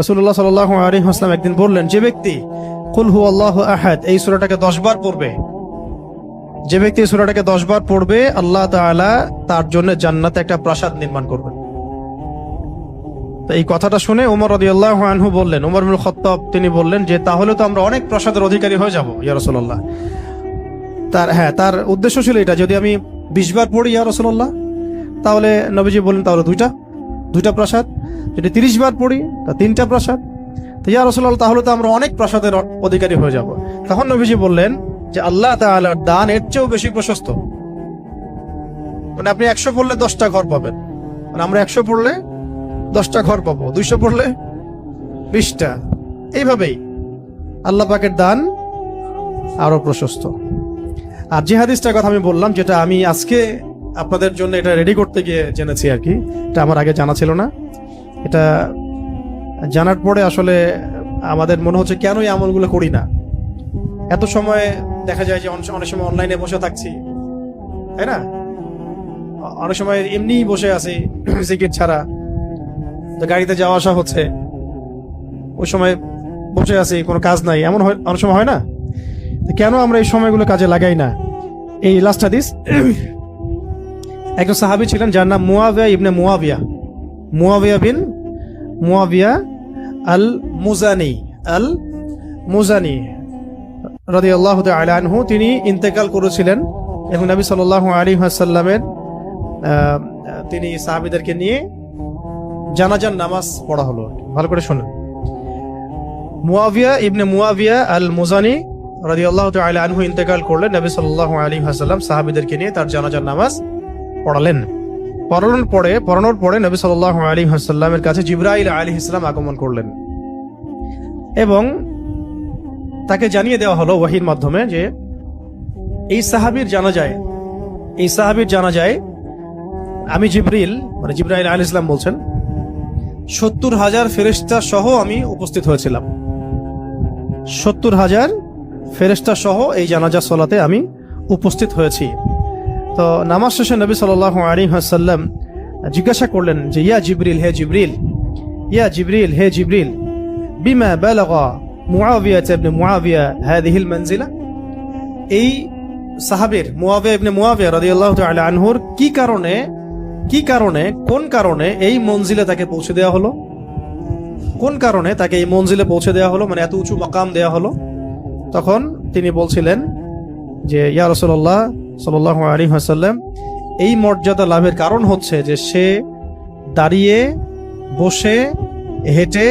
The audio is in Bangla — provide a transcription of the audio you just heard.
রাসূলুল্লাহ সাল্লাল্লাহু আলাইহি ওয়াসাল্লাম একদিন বললেন, যে ব্যক্তি কুল হুয়াল্লাহু আহাদ এই সূরাটাকে 10 বার পড়বে, যে ব্যক্তি এই সূরাটাকে 10 বার পড়বে, আল্লাহ তাআলা তার জন্য জান্নাতে একটা প্রাসাদ নির্মাণ করবেন। তো এই কথাটা শুনে ওমর রাদিয়াল্লাহু আনহু বললেন, ওমর ইবনে খাত্তাব তিনি বললেন যে তাহলে তো আমরা অনেক প্রাসাদের অধিকারী হয়ে যাব ইয়া রাসূলুল্লাহ। তার উদ্দেশ্য ছিল এটা, যদি আমি 20 বার পড়ি ইয়া রাসূলুল্লাহ, তাহলে নবীজি বললেন তাহলে দুইটা প্রাসাদ, যদি 30 বার পড়ি তা 3টা প্রাসাদ। তো ইয়া রাসূলুল্লাহ তাহলে তো আমরা অনেক প্রাসাদের অধিকারী হয়ে যাব। তখন নবীজি বললেন যে আল্লাহ তাআলার দান এর চেয়েও বেশি প্রশস্ত। মানে আপনি 100 পড়লে 10টা ঘর পাবেন, মানে আমরা 100 পড়লে 10টা ঘর পাবো, 200 পড়লে 20টা। এইভাবেই আল্লাহ পাকের দান আরো প্রশস্ত। আর যে হাদিসটার কথা আমি বললাম, যেটা আমি আজকে আপনাদের জন্য এটা রেডি করতে গিয়ে জেনেছি আর কি, এটা আমার আগে জানা ছিল না। এটা জানার পরে আসলে আমাদের মনে হচ্ছে কেন এই আমলগুলো করি না। এত সময় দেখা যায় যে অনেক সময় অনলাইনে বসে থাকছি, তাই না? অনেক সময় এমনিই বসে আছি জিকির ছাড়া, তো গাড়িতে যাওয়া আসা হচ্ছে, ওই সময় বসে আছি, কোনো কাজ নাই, এমন অনেক সময় হয় না? কেন আমরা এই সময়গুলো কাজে লাগাই না? এই লাস্ট হাদিস, একজন সাহাবী ছিলেন যার নাম মুয়াবিয়া ইবনে মুয়াবিয়া বিন মুয়াবিয়া আল মুজানি রাদিয়াল্লাহু তাআলা আনহু। তিনি ইন্তেকাল করেছিলেন এবং নবী সাল্লাল্লাহু আলাইহি ওয়াসাল্লামের তিনি সাহাবীদেরকে নিয়ে জানাজার নামাজ পড়া হলো। ভালো করে শুনুন, মুয়াবিয়া ইবনে মুয়াবিয়া আল মুজানি রাদিয়াল্লাহু তাআলা আনহু ইন্তেকাল করলেন। নবী সাল্লাল্লাহু আলাইহি ওয়াসাল্লাম সাহাবীদেরকে নিয়ে তার জানাজার নামাজ পড়ালেন। পড়ানোর পরে নবী সাল্লাল্লাহু আলাইহি ওয়াসাল্লামের কাছে জিবরাইল আলাইহিস সালাম আগমন করলেন এবং তাকে জানিয়ে দেওয়া হলো ওয়াহির মাধ্যমে যে এই সাহাবীর জানাজায় আমি জিবরাইল আলাইহিস সালাম বলছেন 70,000 ফেরেশতা সহ আমি উপস্থিত হয়েছিলাম। 70,000 ফেরেশতা সহ এই জানাজা সালাতে আমি উপস্থিত হয়েছি। তো নামাজ শেষে নবী সাল্লাল্লাহু আলাইহি ওয়াসাল্লাম জিজ্ঞাসা করলেন যে ইয়া জিবরিল হে জিবরিল বিমা বালাগা মুআবিয়া ইবনে মুআবিয়া হাদিহিল মানজিলা। এই সাহাবীর মুআবিয়া ইবনে মুআবিয়া রাদিয়াল্লাহু তাআলা আনহুর কোন কারণে এই মঞ্জিলে তাকে পৌঁছে দেওয়া হলো? কোন কারণে তাকে এই মঞ্জিলে পৌঁছে দেওয়া হলো, মানে এত উঁচু মাকাম দেওয়া হলো? তখন তিনি বলছিলেন যে ইয়া রাসূলুল্লাহ সাল্লাল্লাহু আলাইহি ওয়াসাল্লাম, এই মর্যাদা লাভের কারণ হচ্ছে যে সে দাঁড়িয়ে, বসে, হেঁটে